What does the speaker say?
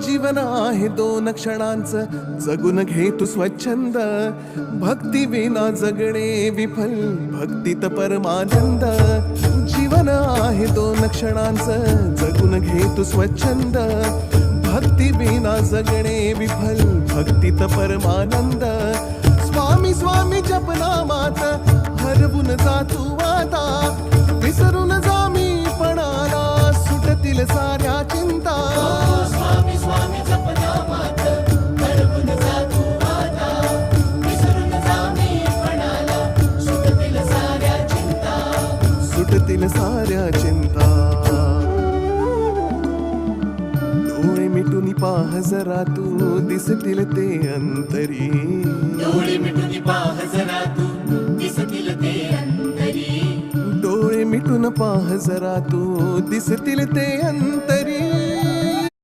जीवन आहे 2 क्षणांचं, जगून घे तू स्वच्छंद. भक्ती विना जगणे विफल, भक्तीत परमानंद. जीवन आहे 2 क्षणांचं, जगून घे तू स्वच्छंद. भक्ती विना जगणे विफल, भक्तीत परमानंद. स्वामी स्वामी जपनामात हरवून जा तू आता, विसरून जा मी पणाला, सुटतील साऱ्या चिंता. स्वामी स्वामी जपनामात हरवून जा तू आता, विसरून जा मी पणाला, सुटतील साऱ्या चिंता. सुटतील साऱ्या चिंता. डोळे मिटून पाह जरा तू, दिसतील ते अंतरी. डोळे मिटून पाह जरा तू, दिसतील ते अंतरी. डोळे मिटून पाह जरा तू, दिसतील ते अंतरी.